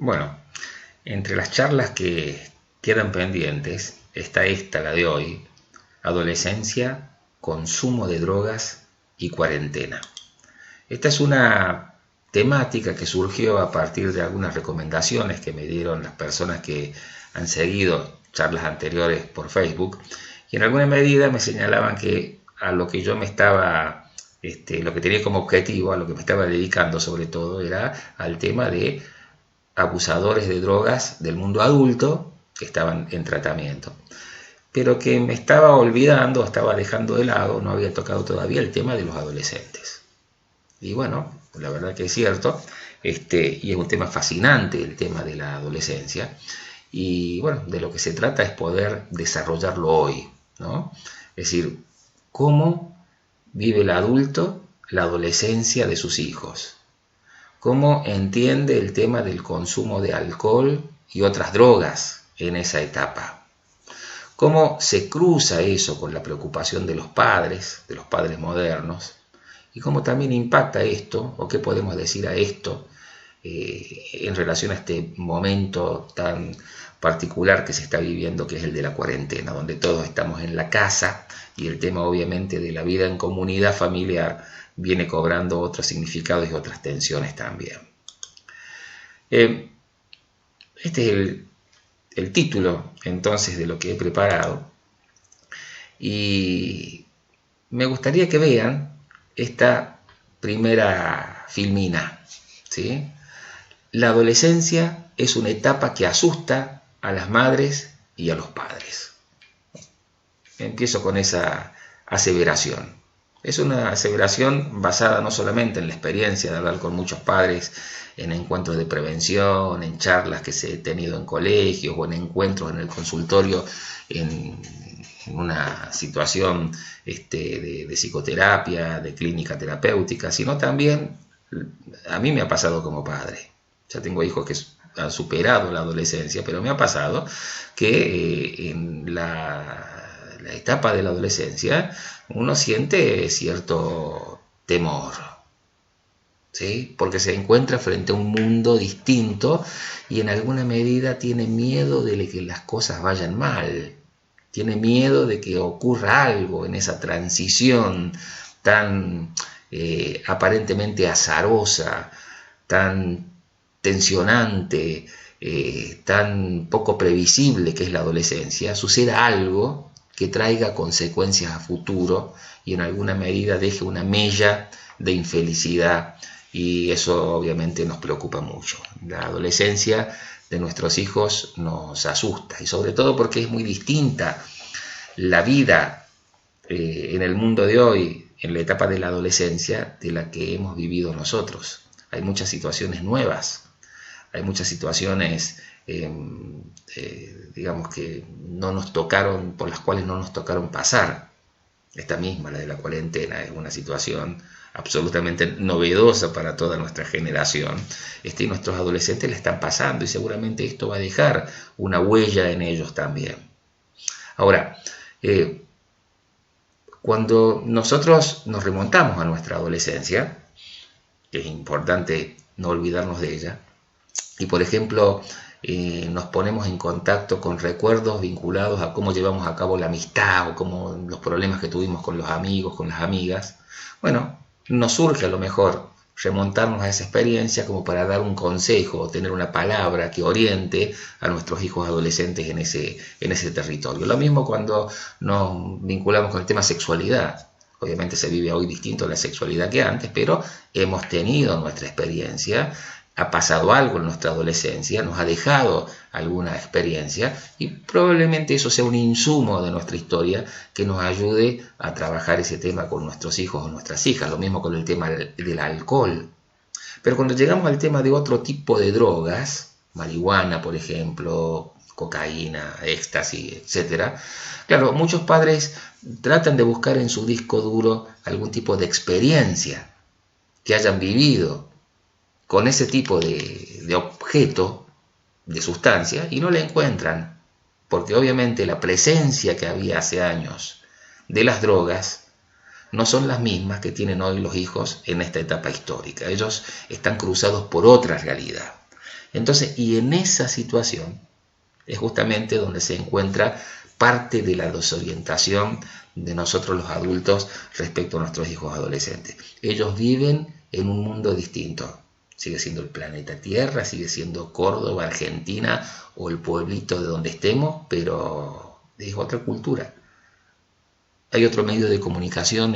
Bueno, entre las charlas que quedan pendientes está esta, la de hoy: adolescencia, consumo de drogas y cuarentena. Esta es una temática que surgió a partir de algunas recomendaciones que me dieron las personas que han seguido charlas anteriores por Facebook, y en alguna medida me señalaban que a lo que yo me estaba, lo que tenía como objetivo, a lo que me estaba dedicando sobre todo, era al tema de abusadores de drogas del mundo adulto que estaban en tratamiento, pero que me estaba olvidando, estaba dejando de lado, no había tocado todavía el tema de los adolescentes. Y bueno, la verdad que es cierto, y es un tema fascinante el tema de la adolescencia, y bueno, de lo que se trata es poder desarrollarlo hoy, ¿no? Es decir, cómo vive el adulto la adolescencia de sus hijos, cómo entiende el tema del consumo de alcohol y otras drogas en esa etapa, cómo se cruza eso con la preocupación de los padres modernos, y cómo también impacta esto, o qué podemos decir a esto, en relación a este momento tan particular que se está viviendo, que es el de la cuarentena, donde todos estamos en la casa y el tema obviamente de la vida en comunidad familiar viene cobrando otros significados y otras tensiones también. Este es el título entonces de lo que he preparado, y me gustaría que vean esta primera filmina, ¿sí? La adolescencia es una etapa que asusta a las madres y a los padres. Empiezo con esa aseveración. Es una aseveración basada no solamente en la experiencia de hablar con muchos padres en encuentros de prevención, en charlas que se he tenido en colegios o en encuentros en el consultorio en una situación de psicoterapia, de clínica terapéutica, sino también a mí me ha pasado como padre. Ya tengo hijos que han superado la adolescencia, pero me ha pasado que en la etapa de la adolescencia uno siente cierto temor, ¿sí? Porque se encuentra frente a un mundo distinto y en alguna medida tiene miedo de que las cosas vayan mal, tiene miedo de que ocurra algo en esa transición tan aparentemente azarosa, tan tensionante, tan poco previsible que es la adolescencia, suceda algo que traiga consecuencias a futuro y en alguna medida deje una mella de infelicidad, y eso obviamente nos preocupa mucho. La adolescencia de nuestros hijos nos asusta, y sobre todo porque es muy distinta la vida en el mundo de hoy, en la etapa de la adolescencia, de la que hemos vivido nosotros. Hay muchas situaciones nuevas, hay muchas situaciones digamos que no nos tocaron, por las cuales no nos tocaron pasar. Esta misma, la de la cuarentena, es una situación absolutamente novedosa para toda nuestra generación, y nuestros adolescentes la están pasando, y seguramente esto va a dejar una huella en ellos también. Ahora, cuando nosotros nos remontamos a nuestra adolescencia, que es importante no olvidarnos de ella, y por ejemplo nos ponemos en contacto con recuerdos vinculados a cómo llevamos a cabo la amistad o cómo los problemas que tuvimos con los amigos, con las amigas, bueno, nos surge a lo mejor remontarnos a esa experiencia como para dar un consejo o tener una palabra que oriente a nuestros hijos adolescentes en ese territorio. Lo mismo cuando nos vinculamos con el tema sexualidad. Obviamente se vive hoy distinto la sexualidad que antes, pero hemos tenido nuestra experiencia, ha pasado algo en nuestra adolescencia, nos ha dejado alguna experiencia, y probablemente eso sea un insumo de nuestra historia que nos ayude a trabajar ese tema con nuestros hijos o nuestras hijas. Lo mismo con el tema del alcohol. Pero cuando llegamos al tema de otro tipo de drogas, marihuana por ejemplo, cocaína, éxtasis, etc., claro, muchos padres tratan de buscar en su disco duro algún tipo de experiencia que hayan vivido con ese tipo de objeto, de sustancia, y no la encuentran, porque obviamente la presencia que había hace años de las drogas no son las mismas que tienen hoy los hijos en esta etapa histórica. Ellos están cruzados por otra realidad. Entonces, y en esa situación es justamente donde se encuentra parte de la desorientación de nosotros los adultos respecto a nuestros hijos adolescentes. Ellos viven en un mundo distinto. Sigue siendo el planeta Tierra, sigue siendo Córdoba, Argentina o el pueblito de donde estemos, pero es otra cultura. Hay otro medio de comunicación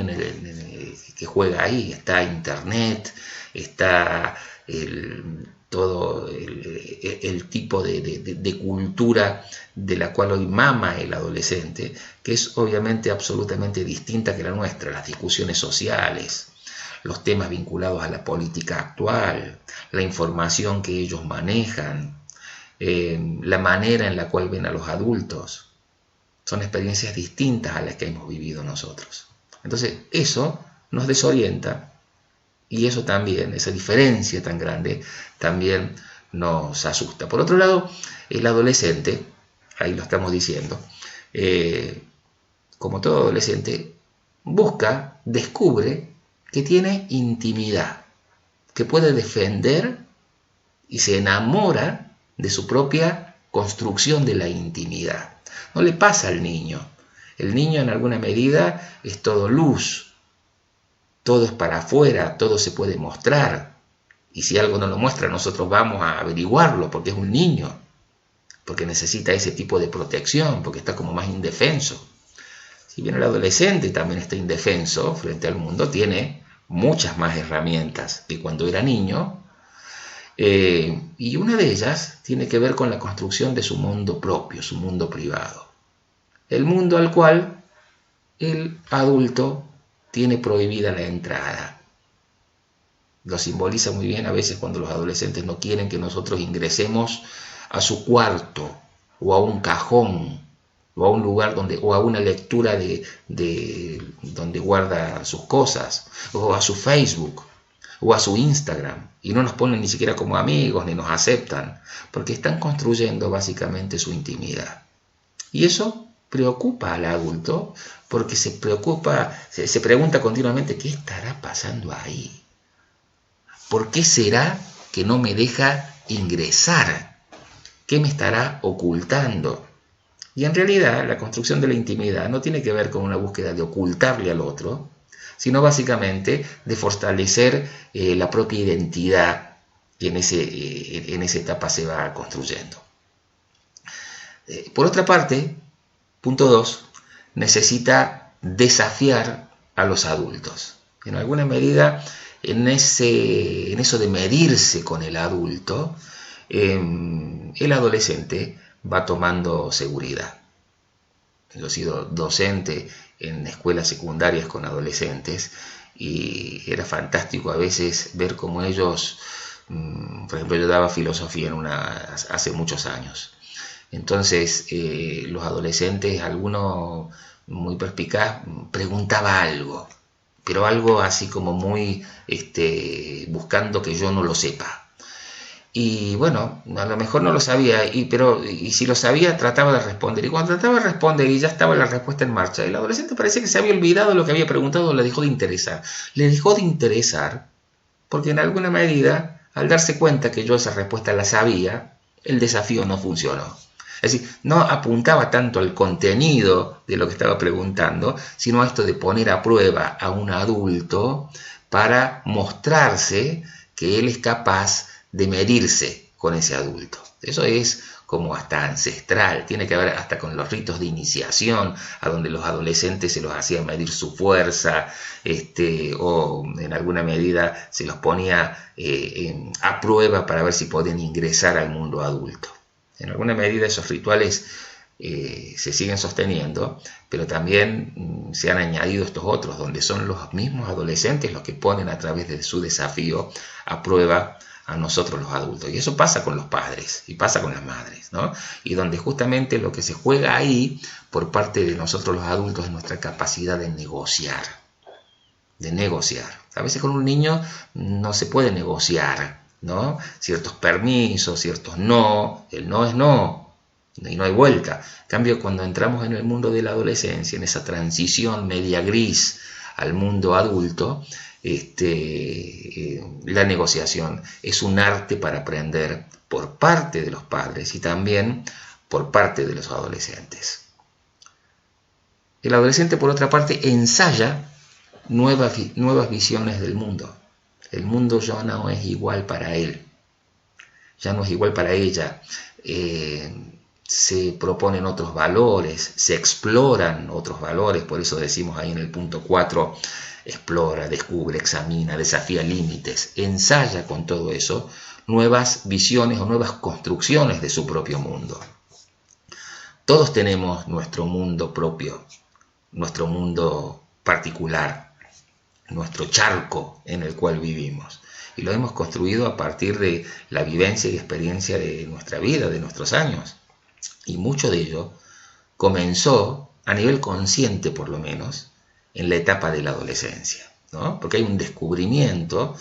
que juega ahí. Está Internet, está todo el tipo de cultura de la cual hoy mama el adolescente, que es obviamente absolutamente distinta que la nuestra. Las discusiones sociales, los temas vinculados a la política actual, la información que ellos manejan, la manera en la cual ven a los adultos, son experiencias distintas a las que hemos vivido nosotros. Entonces eso nos desorienta y eso también, esa diferencia tan grande, también nos asusta. Por otro lado, el adolescente, ahí lo estamos diciendo, como todo adolescente, busca, descubre que tiene intimidad, que puede defender y se enamora de su propia construcción de la intimidad. No le pasa al niño. El niño en alguna medida es todo luz, todo es para afuera, todo se puede mostrar. Y si algo no lo muestra, nosotros vamos a averiguarlo porque es un niño, porque necesita ese tipo de protección, porque está como más indefenso. Si bien el adolescente también está indefenso frente al mundo, tiene muchas más herramientas que cuando era niño, y una de ellas tiene que ver con la construcción de su mundo propio, su mundo privado. El mundo al cual el adulto tiene prohibida la entrada. Lo simboliza muy bien a veces cuando los adolescentes no quieren que nosotros ingresemos a su cuarto o a un cajón o a un lugar o a una lectura donde guarda sus cosas, o a su Facebook o a su Instagram, y no nos ponen ni siquiera como amigos ni nos aceptan, porque están construyendo básicamente su intimidad. Y eso preocupa al adulto, porque se pregunta continuamente: ¿qué estará pasando ahí? ¿Por qué será que no me deja ingresar? ¿Qué me estará ocultando? Y en realidad la construcción de la intimidad no tiene que ver con una búsqueda de ocultarle al otro, sino básicamente de fortalecer la propia identidad que en esa etapa se va construyendo. Por otra parte, punto 2, necesita desafiar a los adultos. En alguna medida, en eso de medirse con el adulto, el adolescente va tomando seguridad. Yo he sido docente en escuelas secundarias con adolescentes y era fantástico a veces ver cómo ellos, por ejemplo, yo daba filosofía hace muchos años. Entonces los adolescentes, alguno muy perspicaz, preguntaba algo, pero algo así como muy buscando que yo no lo sepa. Y bueno, a lo mejor no lo sabía, pero si lo sabía trataba de responder. Y cuando trataba de responder y ya estaba la respuesta en marcha, el adolescente parecía que se había olvidado de lo que había preguntado, le dejó de interesar. Le dejó de interesar porque en alguna medida, al darse cuenta que yo esa respuesta la sabía, el desafío no funcionó. Es decir, no apuntaba tanto al contenido de lo que estaba preguntando, sino a esto de poner a prueba a un adulto para mostrarse que él es capaz de medirse con ese adulto. Eso es como hasta ancestral, tiene que ver hasta con los ritos de iniciación, a donde los adolescentes se los hacía medir su fuerza, o en alguna medida se los ponía a prueba para ver si podían ingresar al mundo adulto. En alguna medida esos rituales se siguen sosteniendo, pero también se han añadido estos otros, donde son los mismos adolescentes los que ponen a través de su desafío a prueba a nosotros los adultos. Y eso pasa con los padres y pasa con las madres, ¿no? Y donde justamente lo que se juega ahí por parte de nosotros los adultos es nuestra capacidad de negociar. A veces con un niño no se puede negociar, ¿no? Ciertos permisos, ciertos no, el no es no, y no hay vuelta. En cambio, cuando entramos en el mundo de la adolescencia, en esa transición media gris al mundo adulto, la negociación. Es un arte para aprender por parte de los padres y también por parte de los adolescentes. El adolescente, por otra parte, ensaya nuevas visiones del mundo. El mundo ya no es igual para él, ya no es igual para ella. Se proponen otros valores, se exploran otros valores, por eso decimos ahí en el punto 4, explora, descubre, examina, desafía límites, ensaya con todo eso nuevas visiones o nuevas construcciones de su propio mundo. Todos tenemos nuestro mundo propio, nuestro mundo particular, nuestro charco en el cual vivimos. Y lo hemos construido a partir de la vivencia y experiencia de nuestra vida, de nuestros años. Y mucho de ello comenzó, a nivel consciente por lo menos, en la etapa de la adolescencia, ¿no? Porque hay un descubrimiento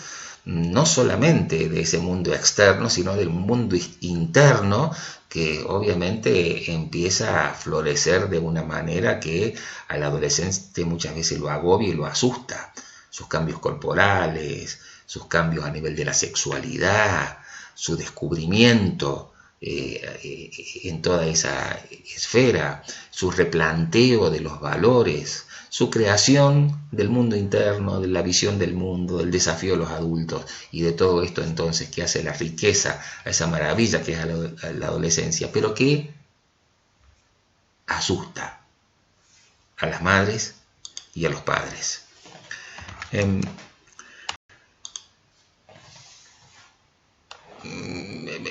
no solamente de ese mundo externo, sino del mundo interno, que obviamente empieza a florecer de una manera que al adolescente muchas veces lo agobia y lo asusta. Sus cambios corporales, sus cambios a nivel de la sexualidad, su descubrimiento en toda esa esfera, su replanteo de los valores, su creación del mundo interno, de la visión del mundo, del desafío de los adultos y de todo esto entonces que hace la riqueza, a esa maravilla que es la adolescencia, pero que asusta a las madres y a los padres.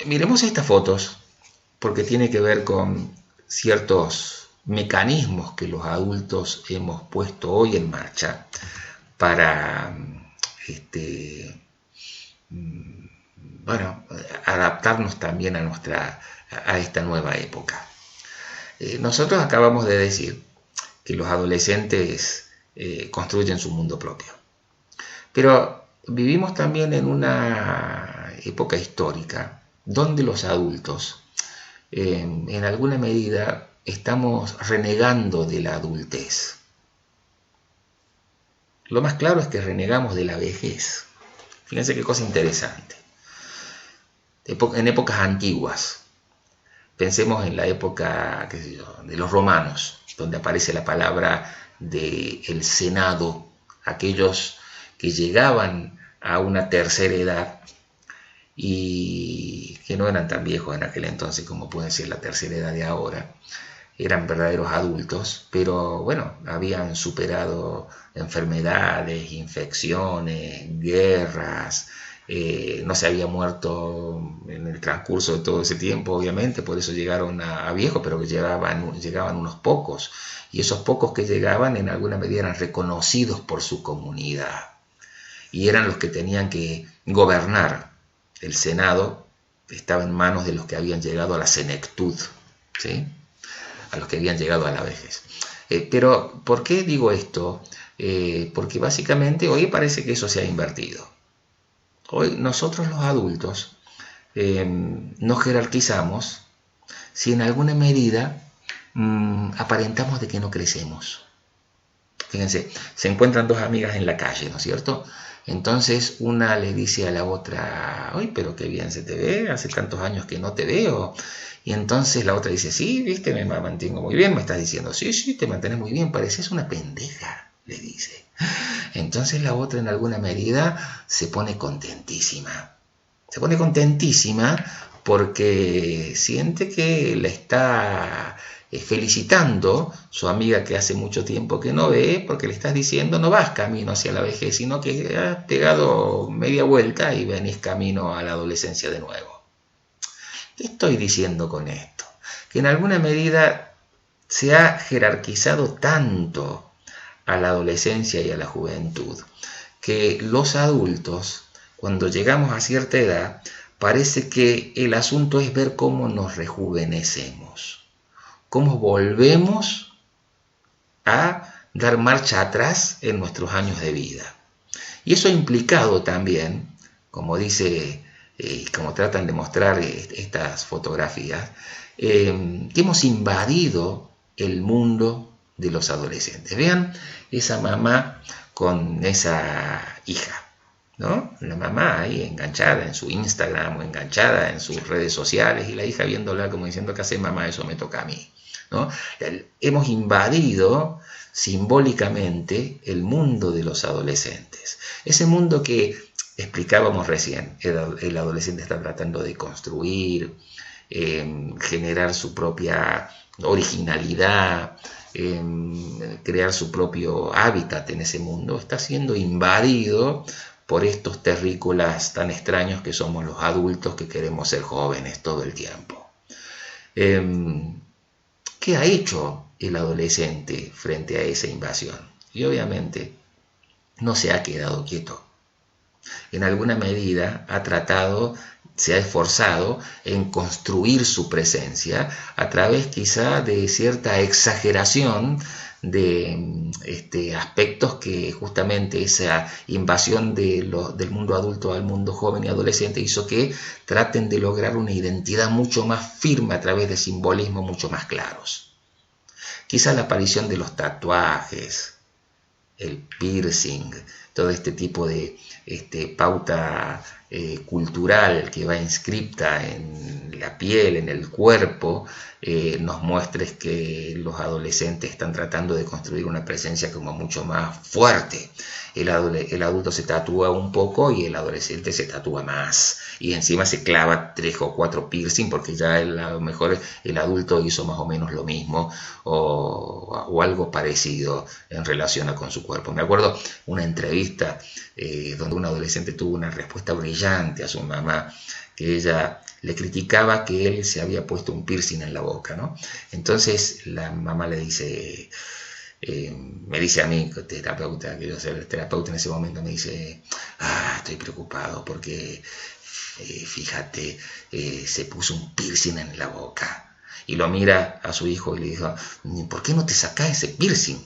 Miremos estas fotos porque tiene que ver con ciertos mecanismos que los adultos hemos puesto hoy en marcha para adaptarnos también a esta nueva época. Nosotros acabamos de decir que los adolescentes construyen su mundo propio, pero vivimos también en una época histórica donde los adultos en alguna medida estamos renegando de la adultez. Lo más claro es que renegamos de la vejez. Fíjense qué cosa interesante. En épocas antiguas, pensemos en la época, qué sé yo, de los romanos, donde aparece la palabra del Senado, aquellos que llegaban a una tercera edad y que no eran tan viejos en aquel entonces como puede ser la tercera edad de ahora, eran verdaderos adultos, pero bueno, habían superado enfermedades, infecciones, guerras, no se había muerto en el transcurso de todo ese tiempo, obviamente, por eso llegaron a viejos, pero que llegaban unos pocos, y esos pocos que llegaban en alguna medida eran reconocidos por su comunidad, y eran los que tenían que gobernar. El Senado estaba en manos de los que habían llegado a la senectud, ¿sí? A los que habían llegado a la vejez. Pero, ¿por qué digo esto? Porque básicamente hoy parece que eso se ha invertido. Hoy nosotros los adultos nos jerarquizamos si en alguna medida aparentamos de que no crecemos. Fíjense, se encuentran dos amigas en la calle, ¿no es cierto? Entonces una le dice a la otra, ¡ay, pero qué bien se te ve! Hace tantos años que no te veo. Y entonces la otra dice, sí, viste, me mantengo muy bien. Me estás diciendo, sí, te mantienes muy bien, pareces una pendeja, le dice. Entonces la otra en alguna medida se pone contentísima. Se pone contentísima porque siente que le está felicitando su amiga que hace mucho tiempo que no ve, porque le estás diciendo no vas camino hacia la vejez, sino que has pegado media vuelta y venís camino a la adolescencia de nuevo. ¿Qué estoy diciendo con esto? Que en alguna medida se ha jerarquizado tanto a la adolescencia y a la juventud que los adultos, cuando llegamos a cierta edad, parece que el asunto es ver cómo nos rejuvenecemos, cómo volvemos a dar marcha atrás en nuestros años de vida. Y eso ha implicado también, como dice, como tratan de mostrar estas fotografías, que hemos invadido el mundo de los adolescentes. Vean esa mamá con esa hija, ¿no? La mamá ahí enganchada en su Instagram o enganchada en sus redes sociales y la hija viéndola como diciendo, ¿qué hace mamá? Eso me toca a mí, ¿no? Hemos invadido simbólicamente el mundo de los adolescentes. Ese mundo que explicábamos recién, el adolescente está tratando de construir, generar su propia originalidad, crear su propio hábitat en ese mundo, está siendo invadido por estos terrícolas tan extraños que somos los adultos que queremos ser jóvenes todo el tiempo. ¿Qué ha hecho el adolescente frente a esa invasión? Y obviamente no se ha quedado quieto. En alguna medida ha tratado, se ha esforzado en construir su presencia a través quizá de cierta exageración de aspectos que justamente esa invasión del mundo adulto al mundo joven y adolescente hizo que traten de lograr una identidad mucho más firme a través de simbolismos mucho más claros. Quizá la aparición de los tatuajes, el piercing, todo este tipo de pauta cultural que va inscripta en la piel, en el cuerpo, nos muestra que los adolescentes están tratando de construir una presencia como mucho más fuerte. El adulto se tatúa un poco y el adolescente se tatúa más. Y encima se clava 3 o 4 piercing porque ya a lo mejor el adulto hizo más o menos lo mismo o algo parecido en relación con su cuerpo. Me acuerdo una entrevista donde un adolescente tuvo una respuesta brillante a su mamá, que ella le criticaba que él se había puesto un piercing en la boca, ¿no? Entonces la mamá le dice, me dice a mí, terapeuta, que yo soy el terapeuta en ese momento, me dice, estoy preocupado porque fíjate, se puso un piercing en la boca. Y lo mira a su hijo y le dijo, ¿por qué no te sacás ese piercing?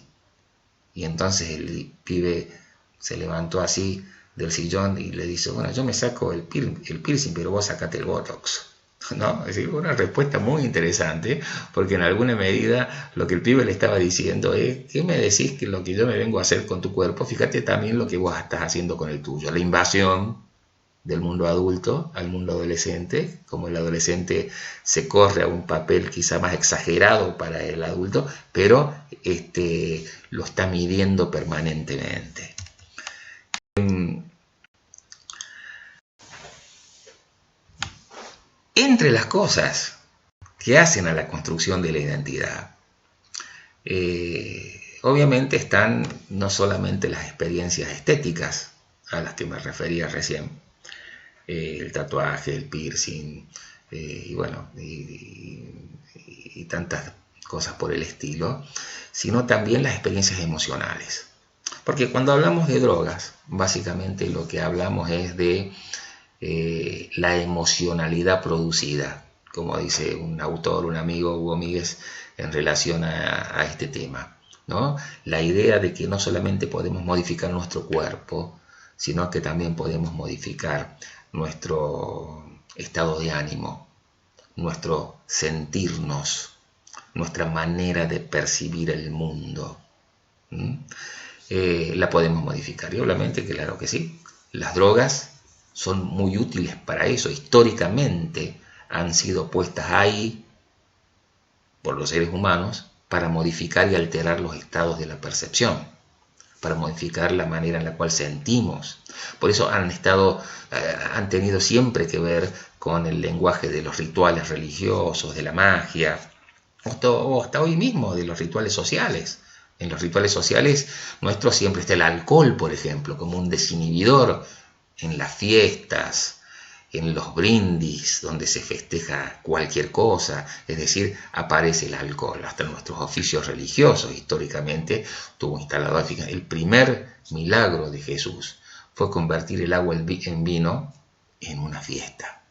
Y entonces el pibe se levantó así del sillón y le dice, bueno, yo me saco el piercing, pero vos sacate el botox, ¿no? Es decir, una respuesta muy interesante, porque en alguna medida lo que el pibe le estaba diciendo es, ¿qué me decís que lo que yo me vengo a hacer con tu cuerpo? Fíjate también lo que vos estás haciendo con el tuyo. La invasión del mundo adulto al mundo adolescente, como el adolescente se corre a un papel quizá más exagerado para el adulto, pero lo está midiendo permanentemente. Entre las cosas que hacen a la construcción de la identidad, obviamente están no solamente las experiencias estéticas a las que me refería recién, el tatuaje, el piercing, y bueno, y tantas cosas por el estilo, sino también las experiencias emocionales. Porque cuando hablamos de drogas, básicamente lo que hablamos es de la emocionalidad producida, como dice un autor, un amigo, Hugo Míguez, en relación a este tema, ¿no? La idea de que no solamente podemos modificar nuestro cuerpo, sino que también podemos modificar nuestro estado de ánimo, nuestro sentirnos, nuestra manera de percibir el mundo. La podemos modificar. Y obviamente, claro que sí, las drogas son muy útiles para eso. Históricamente han sido puestas ahí por los seres humanos para modificar y alterar los estados de la percepción, para modificar la manera en la cual sentimos. Por eso han tenido siempre que ver con el lenguaje de los rituales religiosos, de la magia, o hasta hoy mismo de los rituales sociales. En los rituales sociales nuestros siempre está el alcohol, por ejemplo, como un desinhibidor en las fiestas, en los brindis, donde se festeja cualquier cosa, es decir, aparece el alcohol. Hasta en nuestros oficios religiosos históricamente tuvo instalado. El primer milagro de Jesús fue convertir el agua en vino en una fiesta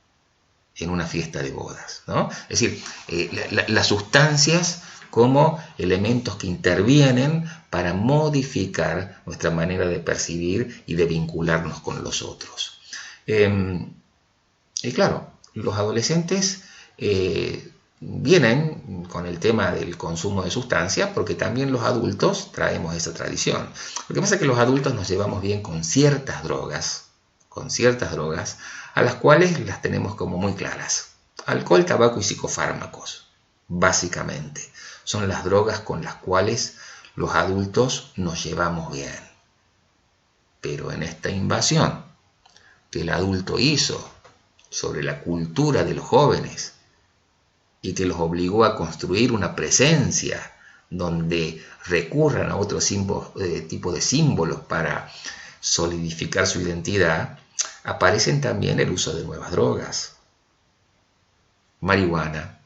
de bodas, ¿no? Es decir, las sustancias como elementos que intervienen para modificar nuestra manera de percibir y de vincularnos con los otros. Y claro, los adolescentes vienen con el tema del consumo de sustancias, porque también los adultos traemos esa tradición. Lo que pasa es que los adultos nos llevamos bien con ciertas drogas, a las cuales las tenemos como muy claras. Alcohol, tabaco y psicofármacos, básicamente, son las drogas con las cuales los adultos nos llevamos bien. Pero en esta invasión que el adulto hizo sobre la cultura de los jóvenes y que los obligó a construir una presencia donde recurran a otro tipo de símbolos para solidificar su identidad, aparecen también el uso de nuevas drogas, marihuana,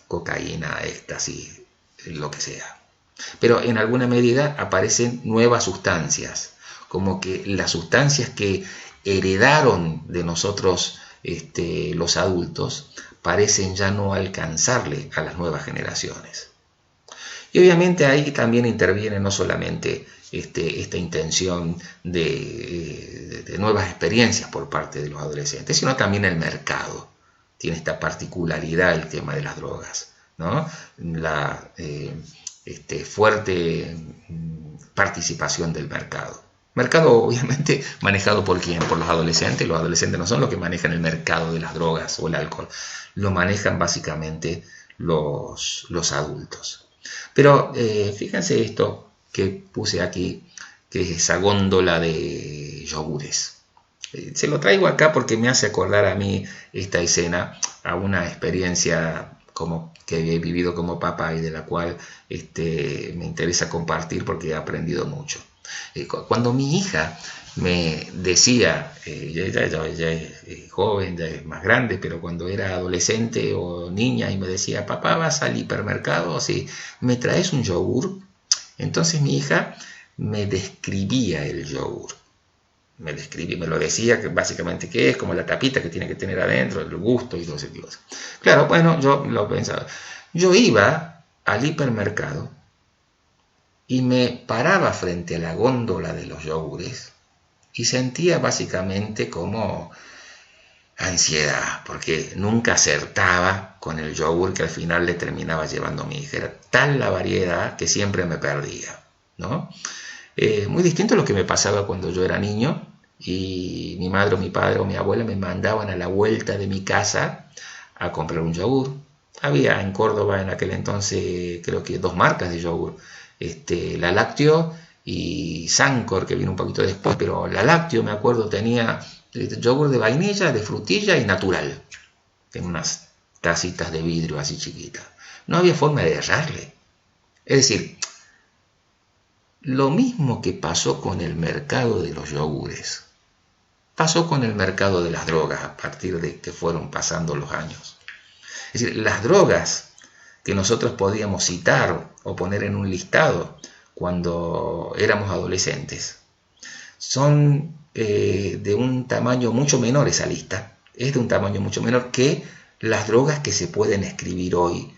cocaína, éxtasis, lo que sea. Pero en alguna medida aparecen nuevas sustancias, como que las sustancias que heredaron de nosotros los adultos parecen ya no alcanzarle a las nuevas generaciones. Y obviamente ahí también interviene no solamente esta intención de nuevas experiencias por parte de los adolescentes, sino también el mercado. Tiene esta particularidad el tema de las drogas, ¿no? La fuerte participación del mercado. Mercado obviamente manejado ¿por quién? Por los adolescentes. Los adolescentes no son los que manejan el mercado de las drogas o el alcohol. Lo manejan básicamente los adultos. Pero fíjense esto que puse aquí, que es esa góndola de yogures. Se lo traigo acá porque me hace acordar a mí esta escena, a una experiencia que he vivido como papá y de la cual me interesa compartir porque he aprendido mucho. Cuando mi hija me decía, ella es joven, ya es más grande, pero cuando era adolescente o niña y me decía, papá, ¿vas al hipermercado? Sí, ¿me traes un yogur? Entonces mi hija me describía el yogur. Me lo decía, que básicamente qué es, como la tapita que tiene que tener adentro, el gusto y todo ese tipo de cosas. Claro, bueno, yo lo pensaba. Yo iba al hipermercado y me paraba frente a la góndola de los yogures y sentía básicamente como ansiedad, porque nunca acertaba con el yogur que al final le terminaba llevando a mi hija. Era tal la variedad que siempre me perdía, ¿no? Muy distinto a lo que me pasaba cuando yo era niño y mi madre o mi padre o mi abuela me mandaban a la vuelta de mi casa a comprar un yogur. Había en Córdoba en aquel entonces creo que 2 marcas de yogur, la Lácteo y Sancor, que vino un poquito después, pero la Lácteo me acuerdo tenía yogur de vainilla, de frutilla y natural, en unas tacitas de vidrio así chiquitas. No había forma de errarle. Es decir, lo mismo que pasó con el mercado de los yogures, pasó con el mercado de las drogas a partir de que fueron pasando los años. Es decir, las drogas que nosotros podíamos citar o poner en un listado cuando éramos adolescentes son de un tamaño mucho menor, esa lista es de un tamaño mucho menor que las drogas que se pueden escribir hoy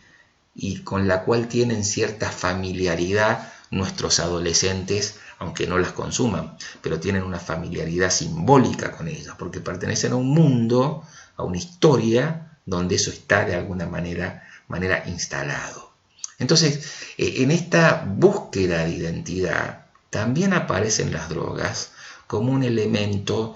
y con la cual tienen cierta familiaridad nuestros adolescentes, aunque no las consuman, pero tienen una familiaridad simbólica con ellas, porque pertenecen a un mundo, a una historia, donde eso está de alguna manera instalado. Entonces, en esta búsqueda de identidad, también aparecen las drogas como un elemento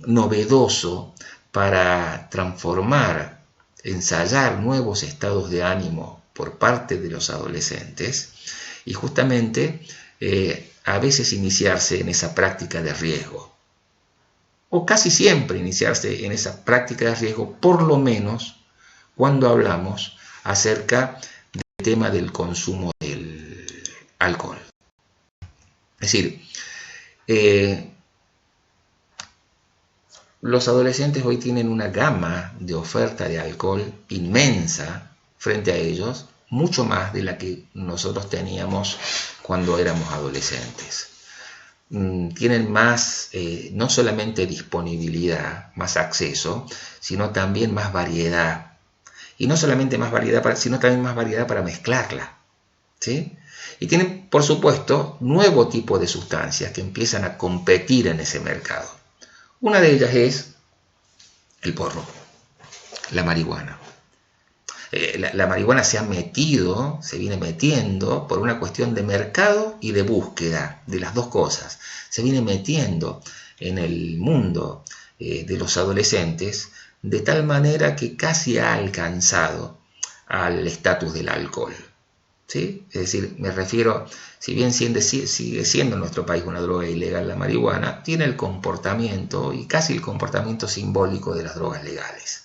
novedoso para transformar, ensayar nuevos estados de ánimo por parte de los adolescentes y justamente a veces iniciarse en esa práctica de riesgo, o casi siempre iniciarse en esa práctica de riesgo, por lo menos cuando hablamos acerca del tema del consumo del alcohol. Es decir, los adolescentes hoy tienen una gama de oferta de alcohol inmensa frente a ellos, mucho más de la que nosotros teníamos cuando éramos adolescentes. Tienen más, no solamente disponibilidad, más acceso, sino también más variedad. Y no solamente más variedad, sino también más variedad para mezclarla, ¿sí? Y tienen, por supuesto, nuevo tipo de sustancias que empiezan a competir en ese mercado. Una de ellas es el porro, la marihuana. La marihuana se viene metiendo por una cuestión de mercado y de búsqueda, de las dos cosas. Se viene metiendo en el mundo de los adolescentes de tal manera que casi ha alcanzado al estatus del alcohol. ¿Sí? Es decir, me refiero, si bien sigue siendo en nuestro país una droga ilegal la marihuana, tiene el comportamiento y casi el comportamiento simbólico de las drogas legales.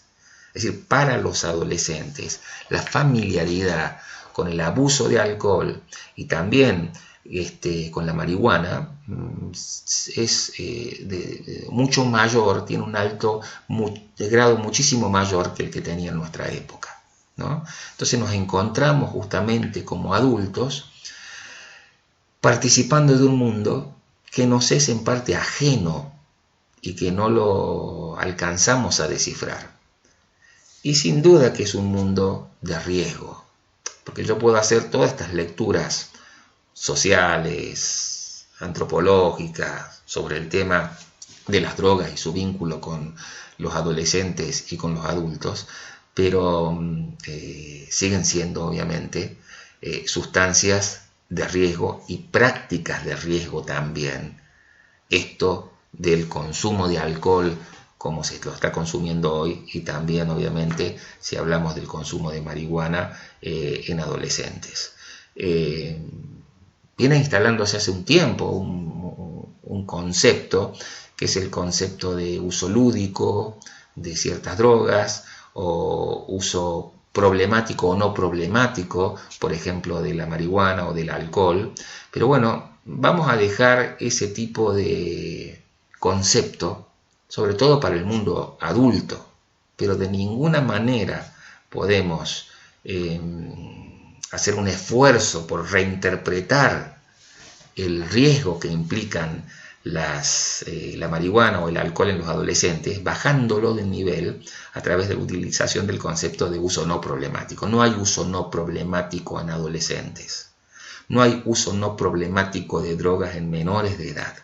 Es decir, para los adolescentes, la familiaridad con el abuso de alcohol y también con la marihuana es mucho mayor, tiene un alto de grado muchísimo mayor que el que tenía en nuestra época, ¿no? Entonces nos encontramos justamente como adultos participando de un mundo que nos es en parte ajeno y que no lo alcanzamos a descifrar. Y sin duda que es un mundo de riesgo, porque yo puedo hacer todas estas lecturas sociales, antropológicas, sobre el tema de las drogas y su vínculo con los adolescentes y con los adultos, pero siguen siendo obviamente sustancias de riesgo y prácticas de riesgo también. Esto del consumo de alcohol como se lo está consumiendo hoy, y también obviamente si hablamos del consumo de marihuana en adolescentes. Viene instalándose hace un tiempo un concepto que es el concepto de uso lúdico de ciertas drogas, o uso problemático o no problemático, por ejemplo, de la marihuana o del alcohol. Pero bueno, vamos a dejar ese tipo de concepto, sobre todo para el mundo adulto, pero de ninguna manera podemos hacer un esfuerzo por reinterpretar el riesgo que implican la marihuana o el alcohol en los adolescentes, bajándolo de nivel a través de la utilización del concepto de uso no problemático. No hay uso no problemático en adolescentes. No hay uso no problemático de drogas en menores de edad.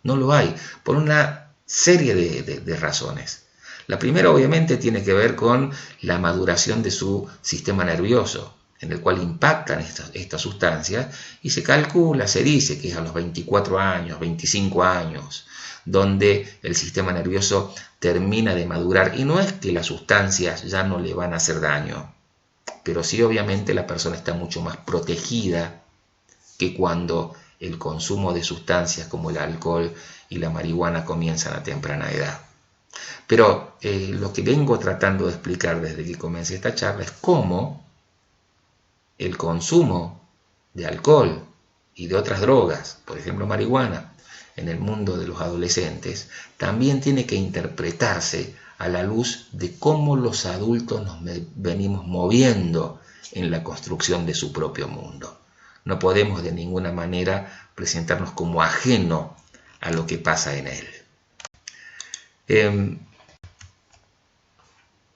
No lo hay, por una serie de razones. La primera obviamente tiene que ver con la maduración de su sistema nervioso, en el cual impactan estas sustancias, y se calcula, se dice que es a los 24 años, 25 años, donde el sistema nervioso termina de madurar, y no es que las sustancias ya no le van a hacer daño, pero sí obviamente la persona está mucho más protegida que cuando el consumo de sustancias como el alcohol y la marihuana comienzan a temprana edad. Pero lo que vengo tratando de explicar desde que comencé esta charla es cómo el consumo de alcohol y de otras drogas, por ejemplo marihuana, en el mundo de los adolescentes, también tiene que interpretarse a la luz de cómo los adultos nos venimos moviendo en la construcción de su propio mundo. No podemos de ninguna manera presentarnos como ajeno a lo que pasa en él.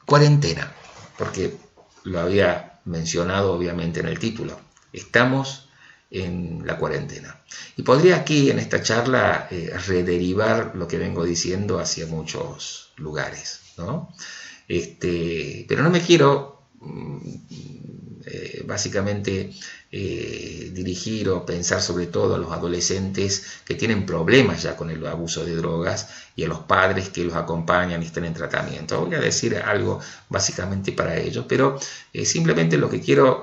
Cuarentena, porque lo había mencionado obviamente en el título. Estamos en la cuarentena. Y podría aquí en esta charla rederivar lo que vengo diciendo hacia muchos lugares, ¿no? Pero no me quiero básicamente dirigir o pensar sobre todo a los adolescentes que tienen problemas ya con el abuso de drogas y a los padres que los acompañan y están en tratamiento. Voy a decir algo básicamente para ellos, pero simplemente lo que quiero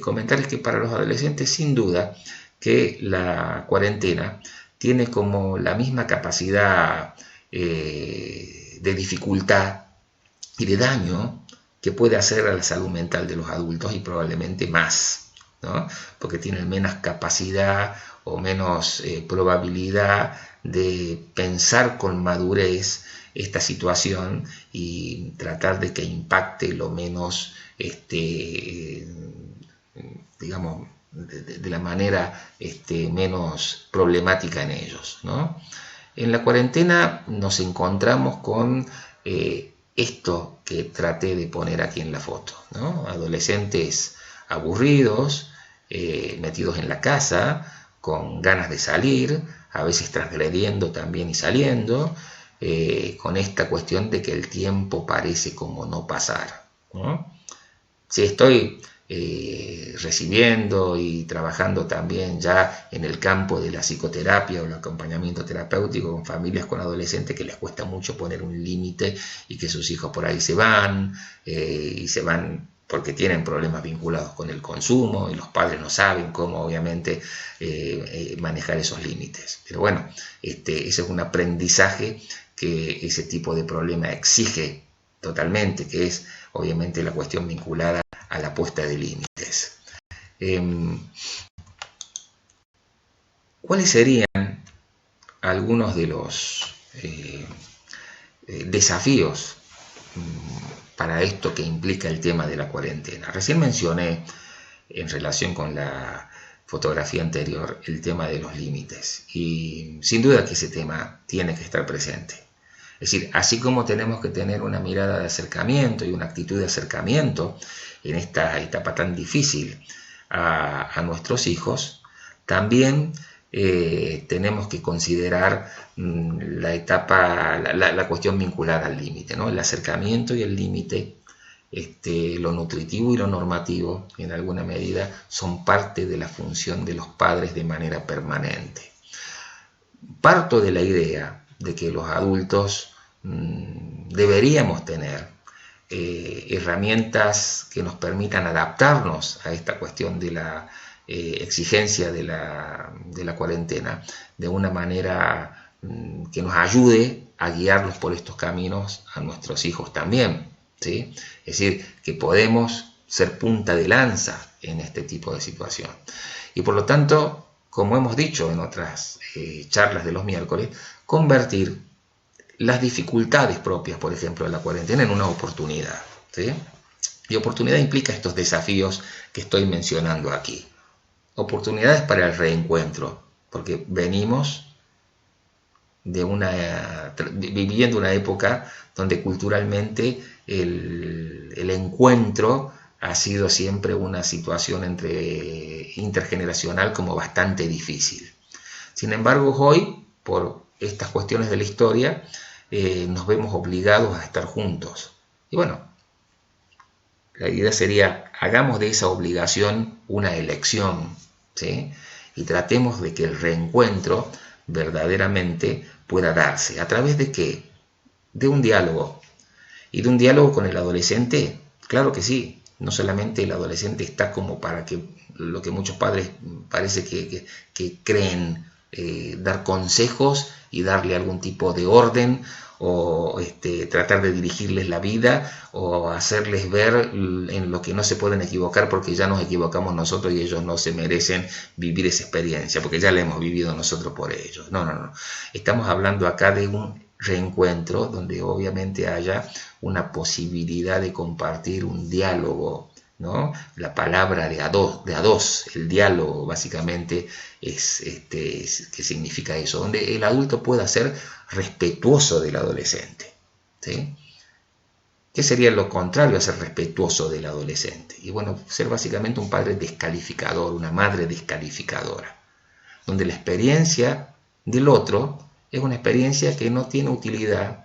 comentar es que para los adolescentes sin duda que la cuarentena tiene como la misma capacidad de dificultad y de daño que puede hacer a la salud mental de los adultos, y probablemente más, ¿no? Porque tienen menos capacidad o menos probabilidad de pensar con madurez esta situación y tratar de que impacte lo menos, digamos, de la manera menos problemática en ellos, ¿no? En la cuarentena nos encontramos con esto que traté de poner aquí en la foto, ¿no? Adolescentes aburridos, metidos en la casa, con ganas de salir, a veces transgrediendo también y saliendo, con esta cuestión de que el tiempo parece como no pasar, ¿no? Sí, estoy recibiendo y trabajando también ya en el campo de la psicoterapia o el acompañamiento terapéutico con familias con adolescentes que les cuesta mucho poner un límite y que sus hijos por ahí y se van porque tienen problemas vinculados con el consumo y los padres no saben cómo obviamente manejar esos límites. Pero bueno, ese es un aprendizaje que ese tipo de problema exige totalmente, que es obviamente la cuestión vinculada a la puesta de límites. ¿Cuáles serían algunos de los desafíos para esto que implica el tema de la cuarentena? Recién mencioné en relación con la fotografía anterior el tema de los límites y sin duda que ese tema tiene que estar presente. Es decir, así como tenemos que tener una mirada de acercamiento y una actitud de acercamiento en esta etapa tan difícil a nuestros hijos, también tenemos que considerar la cuestión vinculada al límite, ¿no? El acercamiento y el límite, lo nutritivo y lo normativo, en alguna medida, son parte de la función de los padres de manera permanente. Parto de la idea de que los adultos deberíamos tener herramientas que nos permitan adaptarnos a esta cuestión de la exigencia de la cuarentena de una manera que nos ayude a guiarlos por estos caminos a nuestros hijos también, ¿sí? Es decir, que podemos ser punta de lanza en este tipo de situación. Y por lo tanto, como hemos dicho en otras charlas de los miércoles, convertir las dificultades propias, por ejemplo, de la cuarentena en una oportunidad, ¿sí? Y oportunidad implica estos desafíos que estoy mencionando aquí. Oportunidades para el reencuentro, porque venimos viviendo una época donde culturalmente el encuentro ha sido siempre una situación intergeneracional como bastante difícil. Sin embargo, hoy, por estas cuestiones de la historia, nos vemos obligados a estar juntos. Y bueno, la idea sería, hagamos de esa obligación una elección, ¿sí? Y tratemos de que el reencuentro verdaderamente pueda darse. ¿A través de qué? De un diálogo. Y de un diálogo con el adolescente, claro que sí. No solamente el adolescente está como para que lo que muchos padres parece que creen, dar consejos y darle algún tipo de orden o tratar de dirigirles la vida o hacerles ver en lo que no se pueden equivocar porque ya nos equivocamos nosotros y ellos no se merecen vivir esa experiencia porque ya la hemos vivido nosotros por ellos. No. Estamos hablando acá de un reencuentro donde obviamente haya una posibilidad de compartir un diálogo, ¿no? La palabra de a dos, el diálogo básicamente ¿qué significa eso? Donde el adulto pueda ser respetuoso del adolescente, ¿sí? ¿Qué sería lo contrario a ser respetuoso del adolescente? Y bueno, ser básicamente un padre descalificador, una madre descalificadora, donde la experiencia del otro es una experiencia que no tiene utilidad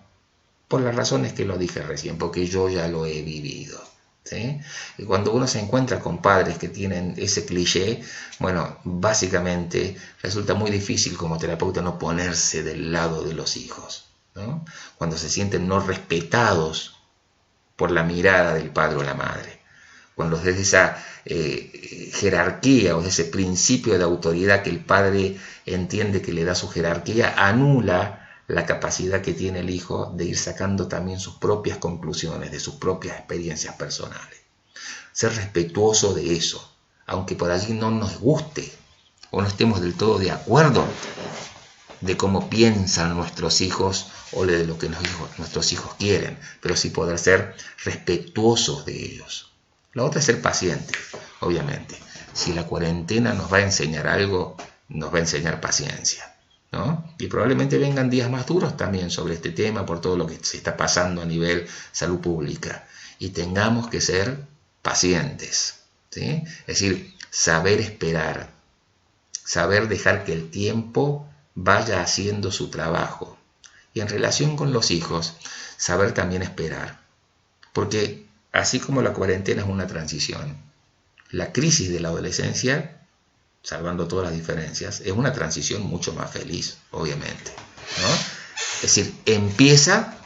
por las razones que lo dije recién, porque yo ya lo he vivido, ¿sí? Y cuando uno se encuentra con padres que tienen ese cliché, bueno, básicamente resulta muy difícil como terapeuta no ponerse del lado de los hijos, ¿no? Cuando se sienten no respetados por la mirada del padre o la madre, cuando desde esa jerarquía o de ese principio de autoridad que el padre entiende que le da su jerarquía, anula la capacidad que tiene el hijo de ir sacando también sus propias conclusiones, de sus propias experiencias personales. Ser respetuoso de eso, aunque por allí no nos guste o no estemos del todo de acuerdo de cómo piensan nuestros hijos o de lo que nuestros hijos quieren, pero sí poder ser respetuosos de ellos. La otra es ser paciente, obviamente. Si la cuarentena nos va a enseñar algo, nos va a enseñar paciencia, ¿no? Y probablemente vengan días más duros también sobre este tema por todo lo que se está pasando a nivel salud pública. Y tengamos que ser pacientes, ¿sí? Es decir, saber esperar, saber dejar que el tiempo vaya haciendo su trabajo. Y en relación con los hijos, saber también esperar. Porque así como la cuarentena es una transición, la crisis de la adolescencia, salvando todas las diferencias, es una transición mucho más feliz, obviamente, ¿no? Es decir, empieza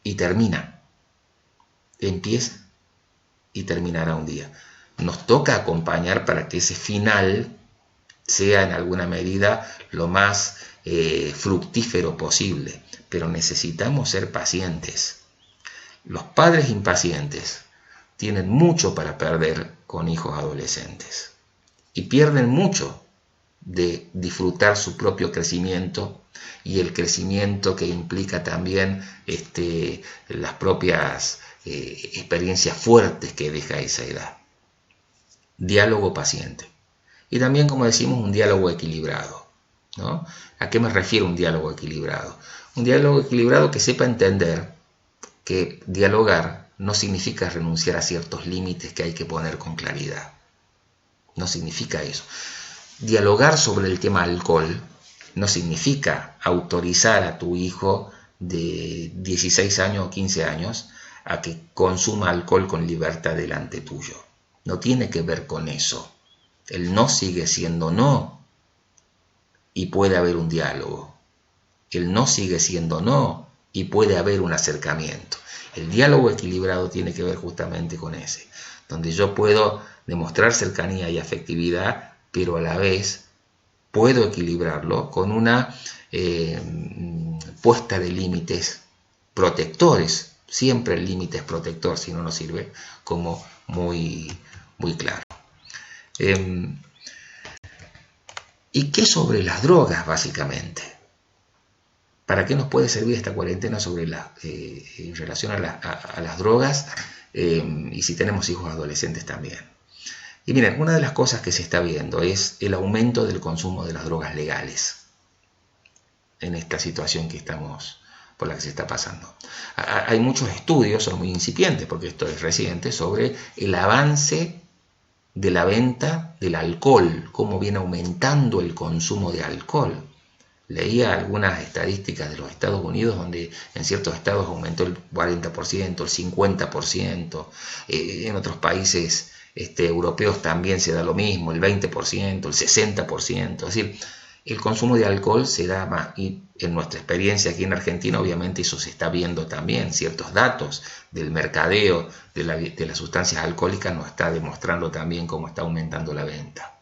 y termina. Empieza y terminará un día. Nos toca acompañar para que ese final sea en alguna medida lo más fructífero posible, pero necesitamos ser pacientes. Los padres impacientes tienen mucho para perder con hijos adolescentes y pierden mucho de disfrutar su propio crecimiento y el crecimiento que implica también las propias experiencias fuertes que deja esa edad. Diálogo paciente. Y también, como decimos, un diálogo equilibrado, ¿no? ¿A qué me refiero un diálogo equilibrado? Un diálogo equilibrado que sepa entender que dialogar no significa renunciar a ciertos límites que hay que poner con claridad. No significa eso. Dialogar sobre el tema alcohol no significa autorizar a tu hijo de 16 años o 15 años a que consuma alcohol con libertad delante tuyo. No tiene que ver con eso. El no sigue siendo no y puede haber un diálogo. El no sigue siendo no y puede haber un acercamiento. El diálogo equilibrado tiene que ver justamente con ese, donde yo puedo demostrar cercanía y afectividad, pero a la vez puedo equilibrarlo con una puesta de límites protectores. Siempre el límite es protector, si no nos sirve, como muy, muy claro. ¿Y qué sobre las drogas, básicamente? ¿Para qué nos puede servir esta cuarentena en relación a las drogas y si tenemos hijos adolescentes también? Y miren, una de las cosas que se está viendo es el aumento del consumo de las drogas legales en esta situación por la que se está pasando. Hay muchos estudios, son muy incipientes porque esto es reciente, sobre el avance de la venta del alcohol, cómo viene aumentando el consumo de alcohol. Leía algunas estadísticas de los Estados Unidos donde en ciertos estados aumentó el 40%, el 50%, en otros países europeos también se da lo mismo, el 20%, el 60%, es decir, el consumo de alcohol se da más, y en nuestra experiencia aquí en Argentina obviamente eso se está viendo también, ciertos datos del mercadeo de las sustancias alcohólicas nos está demostrando también cómo está aumentando la venta.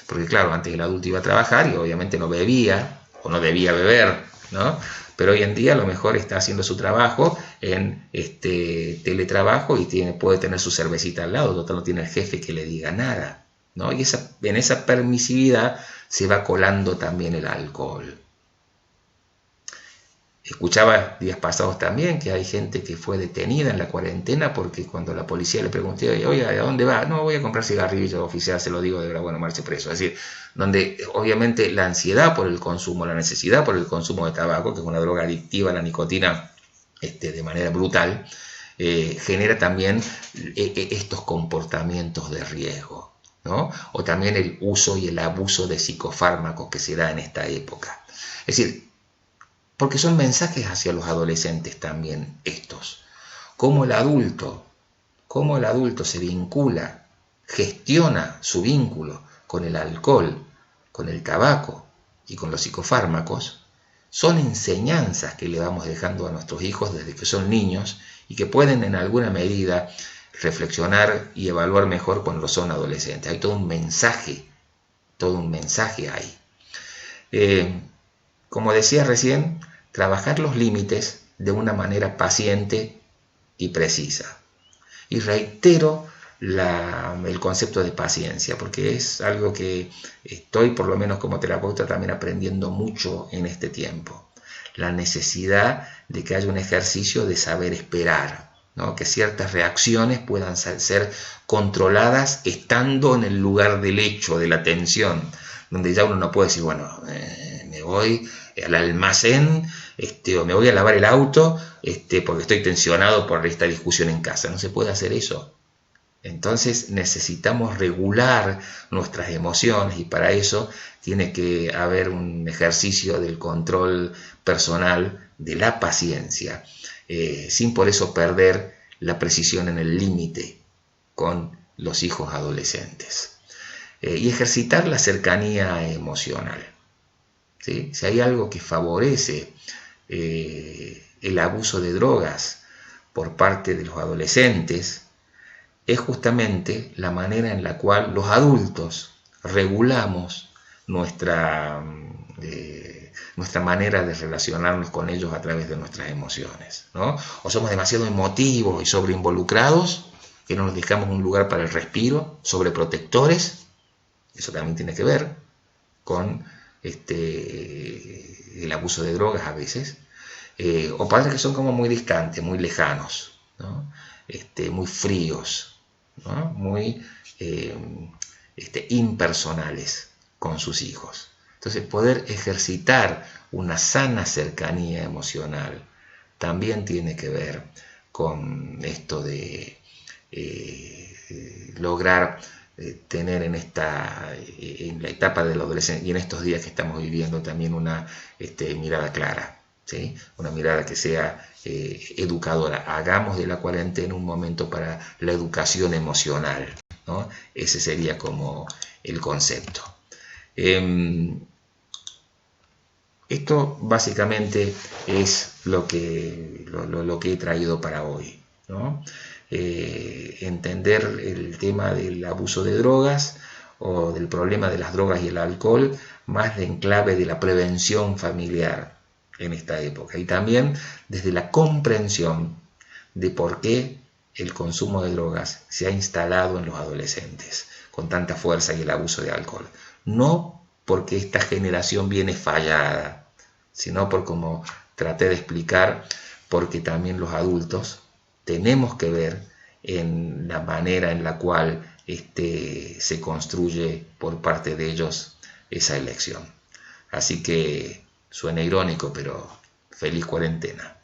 Porque claro, antes el adulto iba a trabajar y obviamente no bebía o no debía beber, ¿no? Pero hoy en día a lo mejor está haciendo su trabajo en teletrabajo y puede tener su cervecita al lado, total no tiene el jefe que le diga nada, ¿no? Y en esa permisividad se va colando también el alcohol. Escuchaba días pasados también que hay gente que fue detenida en la cuarentena porque cuando la policía le preguntó, oye, ¿a dónde va? No, voy a comprar cigarrillos, oficial, se lo digo, de verdad, bueno, marche preso. Es decir, donde obviamente la ansiedad por el consumo, la necesidad por el consumo de tabaco, que es una droga adictiva, la nicotina, de manera brutal, genera también estos comportamientos de riesgo, ¿no? O también el uso y el abuso de psicofármacos que se da en esta época. Es decir, porque son mensajes hacia los adolescentes también estos. Cómo el adulto se vincula, gestiona su vínculo con el alcohol, con el tabaco y con los psicofármacos, son enseñanzas que le vamos dejando a nuestros hijos desde que son niños y que pueden en alguna medida reflexionar y evaluar mejor cuando son adolescentes. Hay todo un mensaje ahí. Como decía recién, trabajar los límites de una manera paciente y precisa. Y reitero el concepto de paciencia, porque es algo que estoy, por lo menos como terapeuta, también aprendiendo mucho en este tiempo. La necesidad de que haya un ejercicio de saber esperar, ¿no? Que ciertas reacciones puedan ser controladas estando en el lugar del hecho, de la tensión, donde ya uno no puede decir, bueno, me voy al almacén o me voy a lavar el auto porque estoy tensionado por esta discusión en casa. No se puede hacer eso. Entonces necesitamos regular nuestras emociones y para eso tiene que haber un ejercicio del control personal, de la paciencia, sin por eso perder la precisión en el límite con los hijos adolescentes. Y ejercitar la cercanía emocional. ¿Sí? Si hay algo que favorece el abuso de drogas por parte de los adolescentes, es justamente la manera en la cual los adultos regulamos nuestra manera de relacionarnos con ellos a través de nuestras emociones, ¿no? O somos demasiado emotivos y sobreinvolucrados, que no nos dejamos un lugar para el respiro, sobreprotectores, eso también tiene que ver con el abuso de drogas a veces, o padres que son como muy distantes, muy lejanos, ¿no? Muy fríos, ¿no? Muy impersonales con sus hijos. Entonces, poder ejercitar una sana cercanía emocional también tiene que ver con esto de lograr tener en la etapa de la adolescencia y en estos días que estamos viviendo también una mirada clara, ¿sí? Una mirada que sea educadora. Hagamos de la cuarentena un momento para la educación emocional, ¿no? Ese sería como el concepto. Esto básicamente es lo que he traído para hoy, ¿no? Entender el tema del abuso de drogas o del problema de las drogas y el alcohol más de enclave de la prevención familiar en esta época, y también desde la comprensión de por qué el consumo de drogas se ha instalado en los adolescentes con tanta fuerza y el abuso de alcohol. No porque esta generación viene fallada, sino por, como traté de explicar, porque también los adultos tenemos que ver en la manera en la cual se construye por parte de ellos esa elección. Así que suena irónico, pero feliz cuarentena.